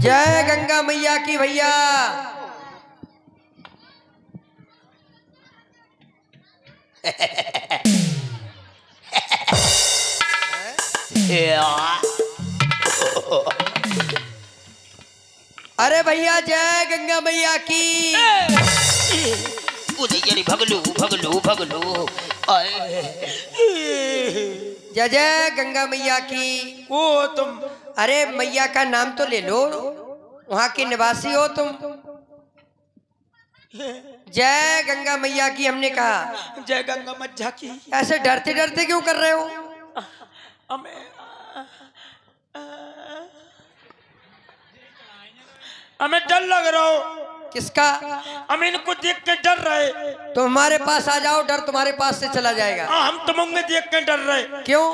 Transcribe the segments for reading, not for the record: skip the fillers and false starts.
जय गंगा मैया की भैया। अरे भैया जय गंगा मैया की। भगलू भगलू भगलू जय जय गंगा मैया की। ओ तुम, अरे मैया का नाम तो ले लो, वहाँ के निवासी हो तुम। जय गंगा मैया की हमने कहा। जय गंगा मज्जा की। ऐसे डरते डरते क्यों कर रहे हो? हमें डर लग रहा हो। किसका? हम इनको देख के डर रहे। तो हमारे पास आ जाओ, डर तुम्हारे पास से चला जाएगा। हम तुम्हें देख के डर रहे। क्यों?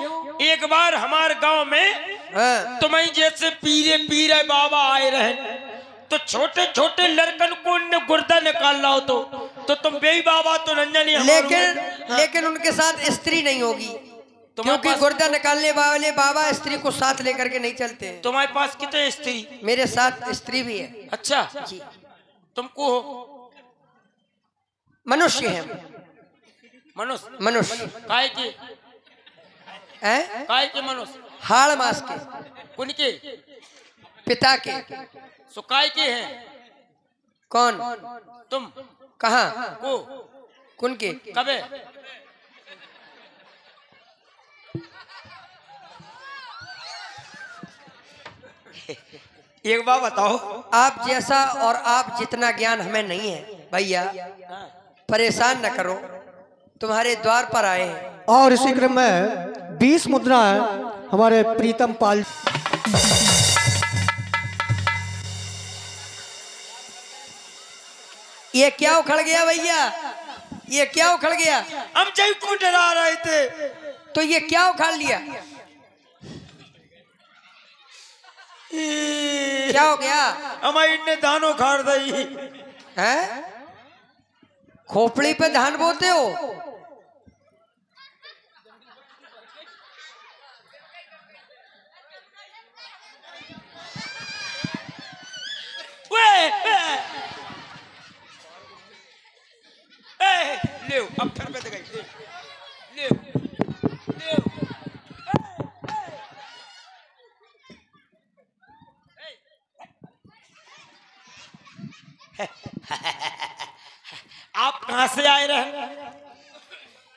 एक बार हमारे गांव में तुम्हें जैसे पीरे पीरे बाबा आए रहे, तो छोटे छोटे लड़कन को गुर्दा निकाल रहा हो तो तुम बेई बाबा तो नंजनी। लेकिन उनके साथ स्त्री नहीं होगी, क्योंकि गुर्दा निकालने वाले बाबा स्त्री को साथ लेकर के नहीं चलते। तुम्हारे पास कितने स्त्री? मेरे साथ स्त्री भी है। अच्छा जी। तुमको मनुष्य है। मनुष्य? मनुष्य काय के? हैं? काय के मनुष्य? हाड़ मास के। उनके पिता के। सो काय के हैं? कौन? तुम कहाँ को? कुन के? कबे? एक बात बताओ। आप जैसा और आप जितना ज्ञान हमें नहीं है भैया, परेशान न करो, तुम्हारे द्वार पर आए हैं। और इसी क्रम में 20 मुद्रा है हमारे प्रीतम पाल। ये क्या उखड़ गया भैया? ये क्या उखड़ गया? हम जय को डरा रहे थे, तो ये क्या उखाड़ लिया? क्या हो गया? हमारे इतने धान उखाड़ दी है। खोपड़ी पे धान बोते हो? ले अब घर पे दिखाई ले ले। आप कहाँ से आए रहे?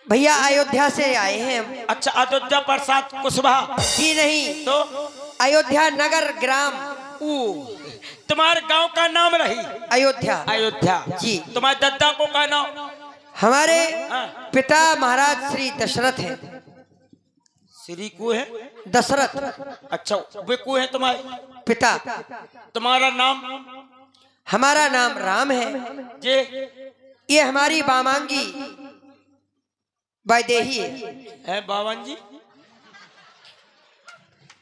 भैया अयोध्या से आए हैं हम। अच्छा, अयोध्या प्रसाद कुशवाहा जी नहीं, तो अयोध्या नगर ग्राम। तुम्हारे गांव का नाम रही अयोध्या। अयोध्या जी। तुम्हारे दादा को का नाम? हमारे पिता महाराज श्री दशरथ हैं। श्री को है दशरथ। अच्छा, वे को है तुम्हारे पिता। तुम्हारा नाम? हमारा नाम राम है। जे ये हमारी बामांगी वैदेही है बावन जी।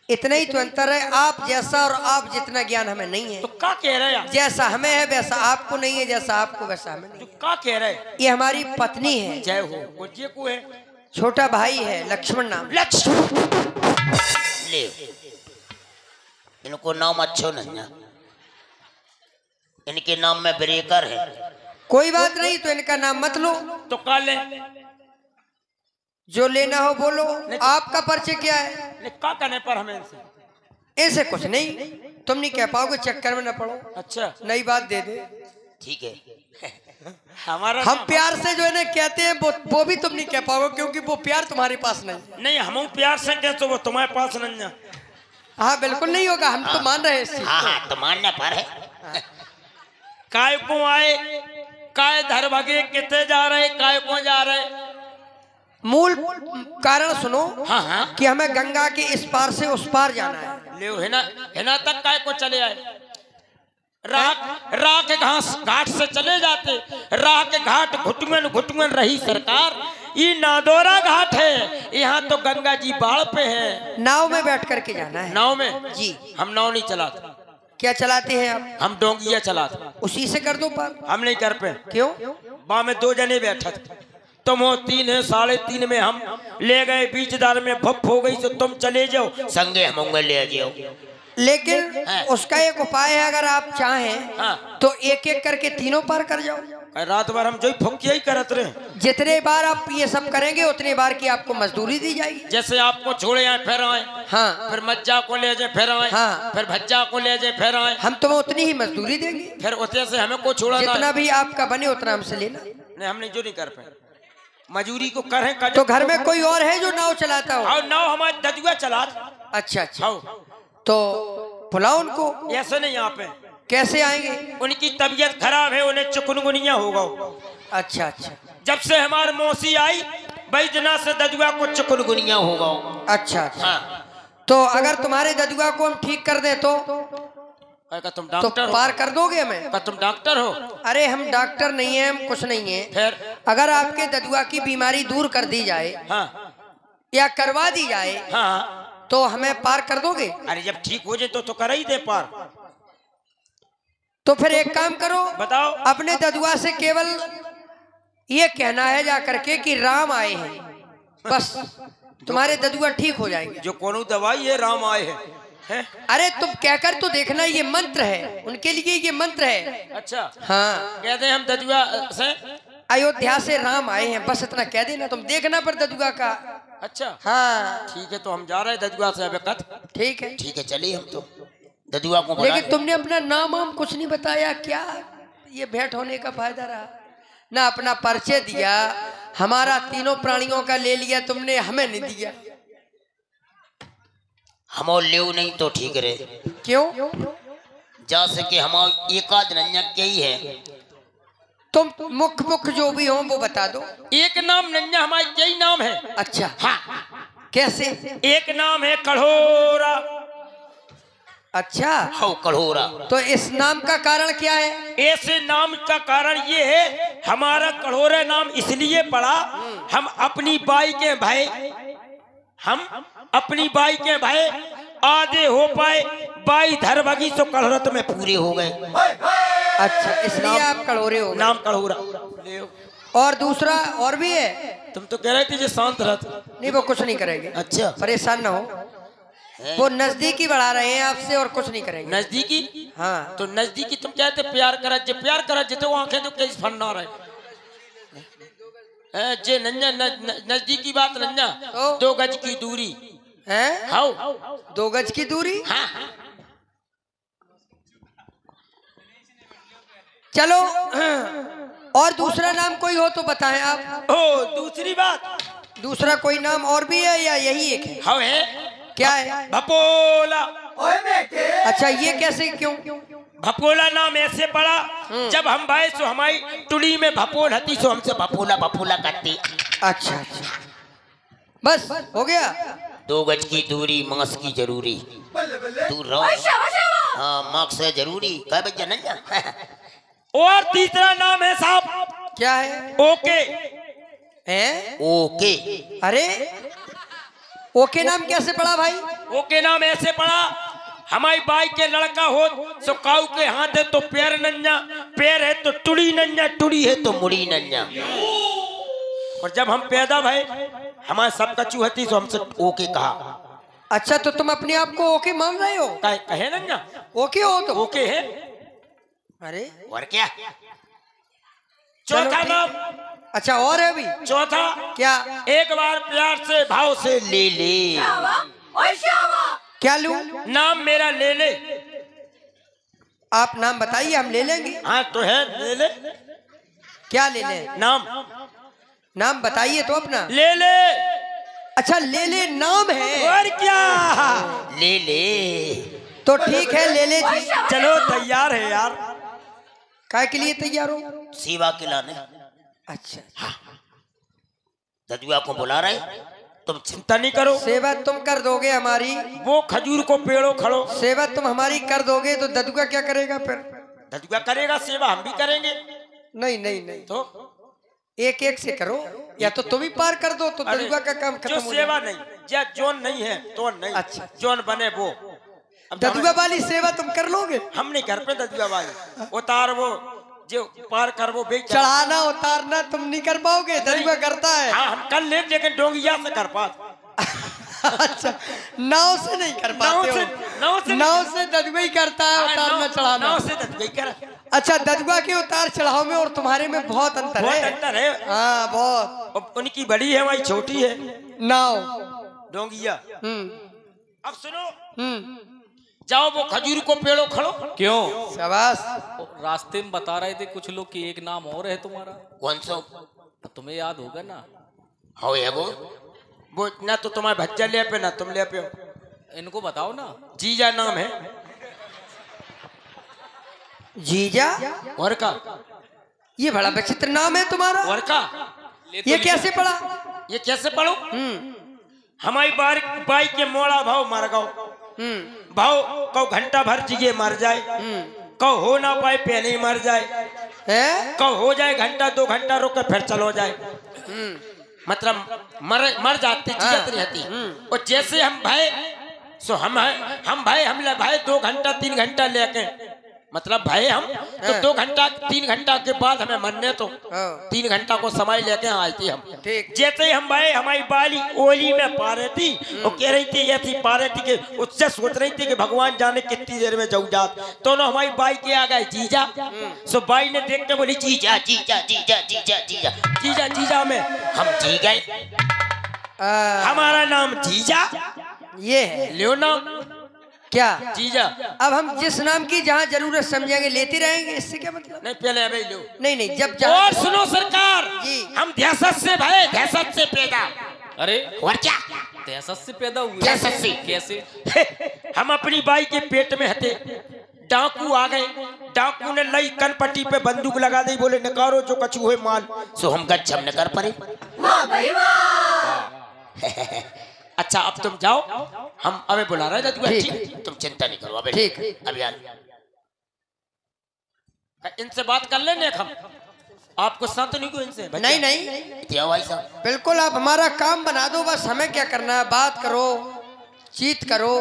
इतना ही तो अंतर है, आप जैसा और आप जितना ज्ञान हमें नहीं है। तो क्या कह रहे हैं? जैसा हमें है वैसा आपको नहीं है, जैसा आपको वैसा हमें नहीं। तो क्या कह रहे हैं? ये हमारी पत्नी है। जय हो। वो जे को है छोटा भाई है, लक्ष्मण नाम। लक्ष्मण ले, इनको नाम अच्छो नहीं, इनके नाम में ब्रेकर है। कोई बात नहीं, तो इनका नाम मत लो। तो का ले, जो लेना हो बोलो। आपका परिचय क्या है? क्या करने पर हमें इनसे? ऐसे कुछ नहीं, तुम नहीं कह पाओगे, चक्कर में न पड़ो। अच्छा, नई बात दे दे। ठीक है। हमारा हम प्यार से जो है कहते हैं वो भी तुम नहीं कह पाओगे, क्योंकि वो प्यार तुम्हारे पास नहीं। नहीं, हम प्यार से कहते वो तुम्हारे पास नहीं। हाँ बिल्कुल नहीं होगा, हम तो मान रहे हैं इस चीज। हाँ तो मानने पर है। काय को आए, काय धर भगे, कितने जा रहे, काय को जा रहे? मूल कारण सुनो। हाँ कि हमें गंगा के इस पार से उस पार जाना है। ले हिना तक काय को चले आए? राह के घाट से चले जाते। राह के घाट घुटुमन रही सरकार। ये नादौरा घाट है, यहाँ तो गंगा जी बाढ़ पे है। नाव में बैठ करके जाना है। नाव में? जी। हम नाव नहीं चलाते। क्या चलाते हैं आप? हम डोंगिया चलाते। उसी से कर दो पार। हम नहीं कर पे। क्यों? वहां में 2 जने बैठे थे, तुम हो 3 है 3:30 में हम ले गए बीचदार में भप हो गई तो तुम चले जाओ संगे हम होंगे ले जाओ। लेकिन हाँ। उसका एक उपाय है, अगर आप चाहें हाँ। तो एक एक करके तीनों पार कर जाओ। रात भर हम जो फुकिया ही करत रहे। जितने बार आप ये सब करेंगे उतने बार की आपको मजदूरी दी जाएगी। जैसे आपको छोड़े आए फिर आए, हाँ, फिर मज्जा को ले जाए फिर आए, हाँ। फिर भज्जा को ले जाए फिर आए, हम तुम्हें उतनी ही मजदूरी देंगे। फिर उतने से हमें को छोड़ा जितना भी आपका बने उतना हमसे लेना। नहीं हमने जो नहीं कर पाए मजूरी को करें कर। तो घर में कोई और है जो नाव चलाता हो? और नाव हमारे दजुआ चला। अच्छा अच्छा, हाँ। तो बुलाओ उनको। ऐसे नहीं यहाँ पे कैसे आएंगे? उनकी तबीयत खराब है, उन्हें चिकनगुनिया होगा। अच्छा अच्छा, जब से हमारी मौसी आई बैजना से दजुआ को चिकनगुनिया होगा। अच्छा अच्छा। हाँ। तो अगर तुम्हारे दजुआ को हम ठीक कर दें तो तुम तो डॉक्टर पार कर दोगे हमें? तुम डॉक्टर हो? अरे हम डॉक्टर नहीं है, हम कुछ नहीं है। फिर अगर आपके दजुआ की बीमारी दूर कर दी जाए, हाँ या करवा दी जाए, हाँ, तो हमें पार कर दोगे? अरे जब ठीक हो जाए तो कर ही दे पार। तो फिर एक काम करो, बताओ। अपने दजुआ से केवल ये कहना है जा करके कि राम आए हैं, बस तुम्हारे दजुआ ठीक हो जाएंगे। जो कोनो दवाई है राम आए हैं। अरे तुम कहकर तो देखना, ये मंत्र है उनके लिए, ये मंत्र है। अच्छा हाँ, कहते हैं हम दजुआ से अयोध्या से राम आए हैं, बस इतना कह देना, तुम देखना पर दजुआ का। अच्छा हाँ ठीक है, तो हम जा रहे हैं दजुआ से अब कत। ठीक है। ठीक है चलिए हम तो दजुआ को बुला लेकिन तुमने अपना नाम वाम कुछ नहीं बताया, क्या ये भेंट होने का फायदा रहा? ना अपना परिचय दिया, हमारा तीनों प्राणियों का ले लिया तुमने, हमें नहीं दिया। हम और ले नहीं तो ठीक रहे। क्यों? जा सके हम एकाद नन्या के ही है। तुम मुख मुख जो भी हो वो बता दो। एक नाम नन्या हमारा यही नाम है। अच्छा हाँ। कैसे? एक नाम है कढ़ोरा। अच्छा, हो कढ़ोरा। तो इस नाम का कारण क्या है? ऐसे नाम का कारण ये है, हमारा कढ़ोरा नाम इसलिए पड़ा, हम अपनी बाई के भाई, हम अपनी बाई के भाई आधे हो पाए, बाई धरभगी तो कढ़ोरत में पूरे हो गए। अच्छा, इसलिए आप कड़ोरे हो गए। नाम कढ़ोरा। और दूसरा और भी है? तुम तो कह रहे थे जो शांत रहते। नहीं, वो कुछ नहीं करेंगे। अच्छा परेशान ना हो, वो नजदीकी बढ़ा रहे हैं आपसे और कुछ नहीं करेंगे। नजदीकी? हाँ, तो नजदीकी तुम कहते प्यार करा, जे प्यार करा जिते वो आंखें तो कैसे फन्ना रहे जे नन्या नजदीकी बात नन्या तो? 2 गज की दूरी है? हाउ 2 गज की दूरी। हाँ। चलो, और दूसरा नाम कोई हो तो बताएं आप। ओ दूसरी बात, दूसरा कोई नाम और भी है या यही एक है? हाउ है क्या है? भपोला। अच्छा, ये कैसे, क्यों? भपोला नाम ऐसे पड़ा, जब हम भाई सो हमारी टुली में भपोल हती सो हमसे भपूला भपूला करती। अच्छा अच्छा, बस हो गया। 2 गज की दूरी मांस की जरूरी। दूर रहो। हाँ मांस से जरूरी क्या बच्चा नन्या। और तीसरा नाम है साहब, क्या है? ओके। हैं? ओके। अरे ओके नाम कैसे पड़ा भाई? ओके नाम ऐसे पड़ा, हमारी बाई के लड़का हो सो काऊ के हाथ है तो पैर नन्या, पैर है तो टुड़ी नन्या, टुड़ी है तो मुड़ी नन्या। और जब हम पैदा भय हमारे सबका चूहती तो हमसे ओके कहा। अच्छा, तो तुम अपने आप को ओके मान रहे हो? कहे नन्या ओके हो तो? ओके है। अरे और क्या? चौथा ठीक। नाम। अच्छा, और है अभी? चौथा क्या? एक बार प्यार से भाव से ले ले। क्या लूं? नाम मेरा ले ले। आप नाम बताइए, हम ले लेंगे। हाँ तो है ले ले। क्या ले लें? नाम नाम बताइए तो अपना। ले ले। अच्छा, ले ले नाम है? और क्या? ले ले। तो ठीक है, ले ले जी। चलो तैयार है यार। काय के लिए तैयार हो? सेवा खिलाने। अच्छा, दजुआ को बुला रहे, तुम चिंता नहीं करो, सेवा तुम कर दोगे हमारी। वो खजूर को पेड़ो खड़ो। सेवा तुम हमारी कर दोगे तो ददुआ क्या करेगा फिर? दजुआ करेगा सेवा, हम भी करेंगे। नहीं नहीं नहीं, तो एक एक से करो, या तो तुम ही पार कर दो तो ददुआ का काम खत्म जो हो सेवा जाए। नहीं, या जोन नहीं है तो नहीं। अच्छा। जोन बने वो। अब ददुआ वाली सेवा तुम कर लोगे? हम नहीं कर पे दजुआ भाई। उतार वो जो पार कर वो बेच चढ़ाना उतारना तुम नहीं कर पाओगे, ददुआ करता है। हाँ हम कर ले, लेकिन डोंगिया से कर पाते। अच्छा, नाव से नहीं कर पाते हो? नाव से ददुआ ही करता है उतारना चढ़ाना। नाव से ददुआ ही कर। अच्छा, ददुआ के उतार चढ़ाव में और तुम्हारे में बहुत अंतर है। बहुत अंतर है। हाँ बहुत। उनकी बड़ी है, वही छोटी है नाव। डोंगिया। अब सुनो, जाओ वो खजूर को पेड़ो खड़ो। क्यों? शाबाश। रास्ते में बता रहे थे कुछ लोग कि एक नाम और है तुम्हारा। कौन सा? तो तुम्हें याद होगा ना। हो है वो ना तो तुम्हारे भज्जा ले पे ना तुम ले पे हो। इनको बताओ ना। जीजा नाम है। जीजा? और का? ये बड़ा विचित्र नाम है तुम्हारा। और का? ये कैसे पड़ा? ये कैसे पढ़ो? हमारी बाई के मोड़ा भाव मर गओ। भाव कौ घंटा भर जिगे मर जाए, कौ हो ना पाए पहले ही मर जाए, कौ हो जाए घंटा 2 घंटा रुक फिर चलो जाए। मतलब मर जाते जियत रहती। और जैसे हम भाई सो हम भाई हम ले भाई 2 घंटा 3 घंटा लेके, मतलब भाई हम तो 2 घंटा 3 घंटा के बाद हमें मरने तो 3 घंटा को समय लेके आए थे हम। जैसे ही हम भाई हमारी बाली ओली में पा रही थी और कह रही थी ऐसी पा रही थी कि उससे सोच रही थी कि भगवान जाने कितनी देर में जाऊ जात, तो ना हमारी बाई के आ गए जीजा। सो बाई ने देख के बोली जीजा जीजा जीजा जीजा जीजा जीजा जीजा में हम जी गए। हमारा नाम जीजा ये है। लियो नाम क्या? जीजा। अब हम जिस नाम की जहाँ जरूरत समझेंगे लेते रहेंगे, इससे क्या मतलब? नहीं पहले अभी लो। नहीं जब और सुनो सरकार जी, हम दहशत से भाई दहशत से पैदा। अरे और क्या? दहशत से पैदा हुए? दहशत से। कैसे? हम अपनी बाई के पेट में हते, डाकू आ गए। डाकू ने लई कनपट्टी पे बंदूक लगा दी, बोले नकारो जो कछु है माल। सो हम गच्छम न कर पड़े। अच्छा अब तुम जाओ, हम अबे बुला रहे हैं। ठीक, तुम चिंता नहीं करो। अबे ठीक। अभी इनसे बात कर लेने हम। आपको साथ नहीं को इनसे? नहीं क्या भाई साहब? बिल्कुल, आप हमारा काम बना दो, बस हमें क्या करना है, बात करो, चीत करो।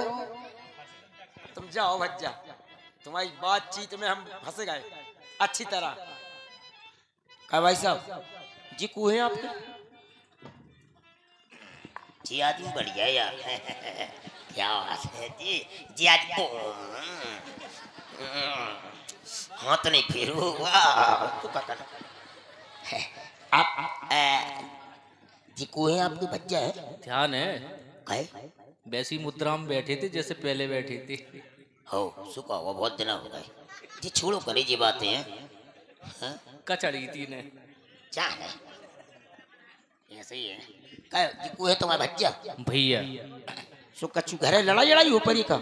तुम जाओ भज्जा, तुम्हारी बातचीत में हम फंस गए अच्छी तरह। क्या भाई साहब जी को है आपके? जी आदमी बढ़िया यार। क्या बात है जी। जी आदमी हाथ नहीं फेरो। तो क्या करना आप? जी को है आपके बच्चा है? ध्यान है। है? वैसी मुद्रा में बैठे थे जैसे पहले बैठे थे। हो सुखा हुआ बहुत दिन हो गए जी। छोड़ो करे जी बातें हैं। कचड़ी थी ने क्या है? ऐसे ही है। क्या जी को है तुम्हारा बच्चा? भैया। सो कछु घर लड़ाई हो परी का?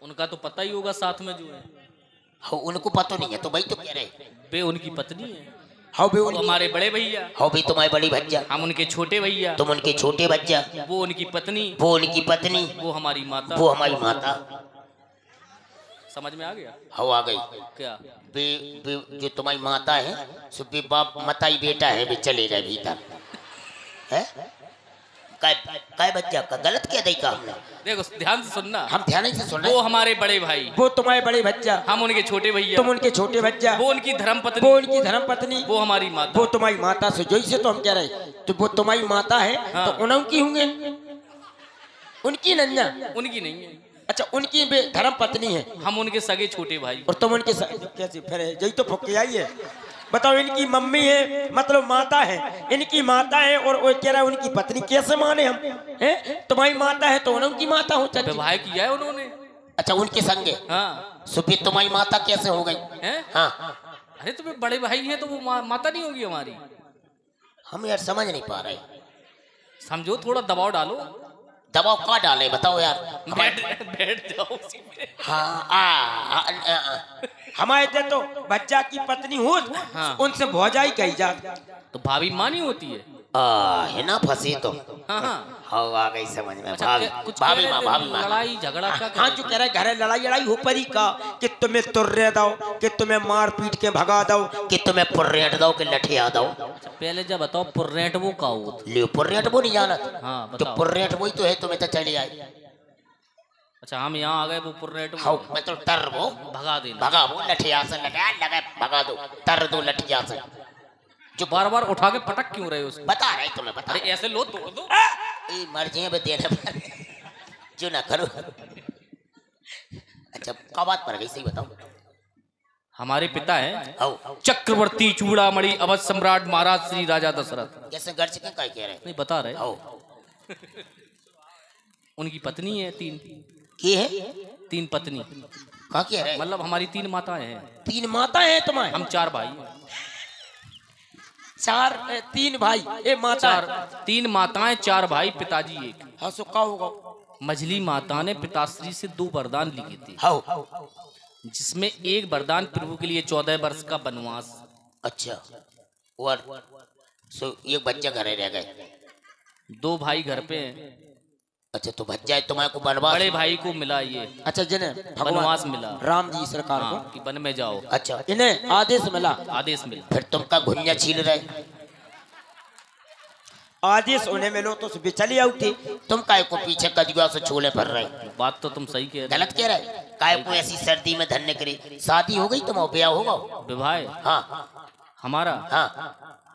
उनका तो पता ही होगा साथ में जो है। हो उनको पता नहीं है तो भाई तो कह रहे। वे उनकी पत्नी है। हाँ वो हमारे बड़े भैया। हो भी तुम्हारे बड़ी भज्जा। हम उनके छोटे भैया। तुम उनके छोटे बच्चा। वो उनकी पत्नी। वो उनकी पत्नी। वो हमारी माता। वो हमारी माता। समझ में आ गया? हो आ गई। क्या? बे जो तुम्हारी माता है सो बे बाप मताई बेटा है, वे चले गए भीतर है। काय बच्चा का गलत क्या देखा हमने? देखो ध्यान से सुनना। हम ध्यान से सुन रहे। वो हमारे बड़े भाई। वो तुम्हारे बड़े बच्चा। हम उनके छोटे भैया। तुम उनके छोटे बच्चा। वो उनकी धर्म पत्नी। वो उनकी धर्म पत्नी। वो हमारी माता। वो तुम्हारी माता से जैसे तो हम कह रहे तो वो तुम्हारी माता है। हाँ। तो उनकी होंगे उनकी नन्या? उनकी नहीं है। अच्छा उनकी धर्म पत्नी है। हम उनके सगे छोटे भाई। और तुम उनके कैसे फिर यही तो फुक आई है। बताओ इनकी मम्मी है मतलब माता है, इनकी माता है और वो कह रहा है उनकी पत्नी, कैसे माने हम? हैं तुम्हारी माता है तो उनकी माता हो। विवाह किया है उन्होंने। अच्छा उनके संगे। हाँ। सुबह तुम्हारी माता कैसे हो गई? हैं? हाँ। अरे तुम्हें बड़े भाई हैं तो वो माता नहीं होगी हमारी? हम यार समझ नहीं पा रहे। समझो, थोड़ा दबाव डालो। दबाव क्या डाले बताओ यार। बैठ जाओ उसी पे। हाँ हमारे तो बच्चा की पत्नी हो। हाँ। उनसे भौजाई कही जा तो भाभी माँ नहीं होती है? है ना फंसी तो। हाँ हाँ। हो आ गई समझ में। अच्छा, भाभी कुछ भाभी कह माँ रहे थे, भाभी माँ। लड़ाई झगड़ा क्या? हाँ जो कह रहे घर लड़ाई हो परी का कि तुम्हें तुर्रे दो, कि तुम्हें मार पीट के भगा दो, कि तुम्हें पुर्रेट दो कि लठिया दो। अच्छा पहले जब बताओ पुर्रेट वो का हो? ले पुर्रेट वो नहीं जाना? हाँ तो बताओ। पुर्रेट वही तो है, तुम्हें तो चली आई। अच्छा हम यहाँ आ गए वो पुर्रेट हाउ मैं तो टर वो भगा देना। भगा वो लठिया से लगा लगा भगा दो टर दो लठिया से जो बार बार उठा के पटक क्यों रहे हो उसको? बता रहे तुम्हें बता अरे ऐसे लो तोड़ दो। ये मर्जी है देना जो ना करो। अच्छा क्या बात पर गई सही बताओ। हमारे पिता है हाउ चक्रवर्ती चूड़ामणि अवध सम्राट महाराज श्री राजा दशरथ। कैसे गर्ज के क्या कह रहे नहीं बता रहे। हाउ उनकी पत्नी है तीन की है 3 पत्नी। क्या कह रहे मतलब हमारी 3 माताएं हैं। 3 माता है तुम्हारे? हम 4 भाई हैं। 3 भाई ए माता 3 माताएं 4 भाई पिताजी 1। हाँ सो का होगा? मझली माता ने पिताश्री से 2 वरदान लिए थे, हाउ जिसमें एक वरदान प्रभु के लिए 14 वर्ष का वनवास। अच्छा और सो एक बच्चा घर रह गए। 2 भाई घर पे हैं। अच्छा तो बच्चा है तुम्हारे को बनवास बड़े भाई को मिला ये अच्छा जिन्हें वनवास मिला। राम जी सरकार हाँ, कि वन में जाओ। अच्छा इन्हें आदेश मिला। आदेश मिला। फिर तुम का घुन्या छील रहे आदेश उन्हें मिलो तो सुबह चली आउती। तुम काय को पीछे कजुआ से छोले भर रहे बात तो तुम सही कह रहे गलत कह रहे काय को ऐसी सर्दी में धन्य करी शादी हो गई तुम ब्याह होगा हो। विवाह हाँ हमारा हाँ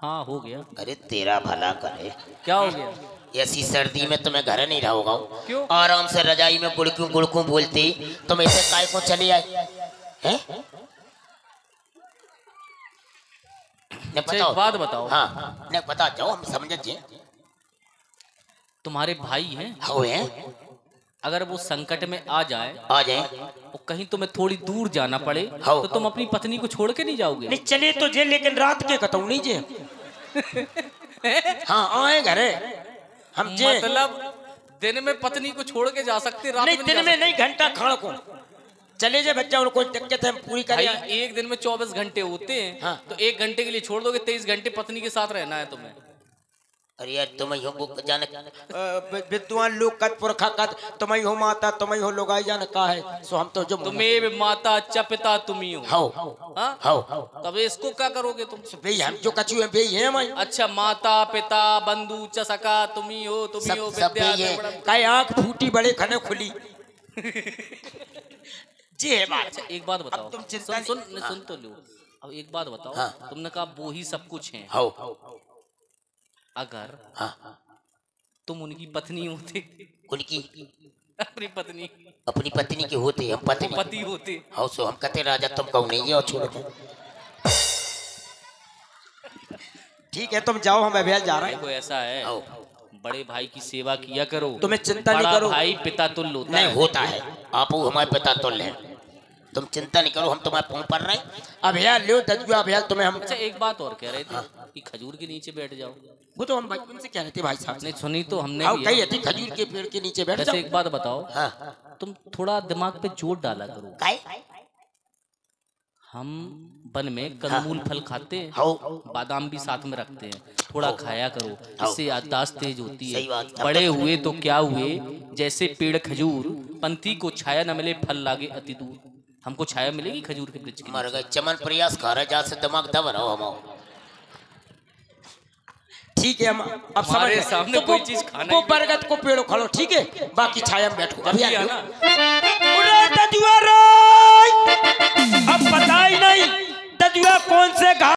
हाँ हो गया। अरे तेरा भला करे क्या हो गया? ऐसी सर्दी में तुम्हें घर नहीं रहोगा क्यों? आराम से रजाई में गुड़कू बोलती तुम ऐसे काय को चले आए हैं? ने अच्छा, बताओ एक बात बताओ। हाँ ने बता जाओ हम समझ जी तुम्हारे भाई हैं, हो है अगर वो संकट में आ आ जाए और कहीं तुम्हें थोड़ी दूर जाना पड़े हाँ। तो तुम अपनी पत्नी को छोड़ के नहीं जाओगे? नहीं चले तो जे लेकिन रात के कतौ नहीं जे। हाँ आए घरे हम जे मतलब दिन में पत्नी को छोड़ के जा सकते, रात नहीं में दिन में नहीं घंटा खाण को चले जे बच्चा उनको कोई दिक्कत है हम पूरी भाई करें। एक दिन में 24 घंटे होते हैं। हाँ। तो 1 घंटे के लिए छोड़ दोगे, 23 घंटे पत्नी के साथ रहना है तुम्हें। अरे यार तुम्हें यो बुक जाने विद्वान लोग कत पुरखा कत तुम्हें हो माता तुम्हें हो लोगाई जाने का है सो हम तो जो तुम्हें माता च पिता तुम ही हो। हाउ हाँ? हाउ तब इसको क्या करोगे तुम? भाई हम जो कछु है भाई है मैं अच्छा माता पिता बंधु च सका तुम ही हो सब विद्या ये द्रविड़म। काई आंख फूटी बड़े खने खुली जी है बात। अच्छा एक बात बताओ, अब तुम चिंता सुन नहीं- सुन सुन तो लो। अब एक बात बताओ, हाँ। तुमने कहा वो ही सब कुछ है। हाउ अगर हाँ तुम उनकी पत्नी होते, उनकी अपनी पत्नी अपनी पत्नी के होते हम पत्नी पति होते, हाउ सो हम कहते राजा तुम कहो नहीं है और छोड़ दो ठीक है तुम जाओ हम अभ्यास जा रहे हैं। देखो ऐसा है, हाउ बड़े भाई की सेवा किया करो। तुम्हें चिंता नहीं बड़ा करो। भाई पिता तुल्य होता नहीं है। होता है आप वो हमारे पिता तो ले तुम चिंता नहीं करो हम तुम्हारे फोन पर रहे अभ्यास लो दजुआ अभ्यास तुम्हें हम अच्छा एक बात और कह रहे थे कि खजूर के नीचे बैठ जाओ। वो तो हम बचपन से कह रहे थे भाई साहब नहीं सुनी तो हमने हाँ भी कही है। थी खजूर के पेड़ के नीचे बैठ वैसे जाओ। एक बात बताओ, हाँ तुम थोड़ा दिमाग पे जोर डाला करो। काय हम वन में कंदमूल फल खाते हैं, हाउ बादाम भी साथ में रखते हैं, थोड़ा खाया करो, इससे याददाश्त तेज होती सही बात। है। बड़े हुए तो क्या हुए, जैसे पेड़ खजूर पंथी को छाया न मिले फल लागे अति दूर। हमको छाया मिलेगी खजूर के वृक्ष की? मर गए चमन प्रयास खा रहे जहाँ से दिमाग दब रहा हो हम ठीक है हम अब हमारे समझ सामने तो कोई चीज खाना वो ही नहीं। बरगद को पेड़ो खड़ो ठीक है बाकी छाया में बैठो जल्दी अभ्यास आना। लो। उरे दजुआ रे अब पता ही नहीं दजुआ कौन से घाट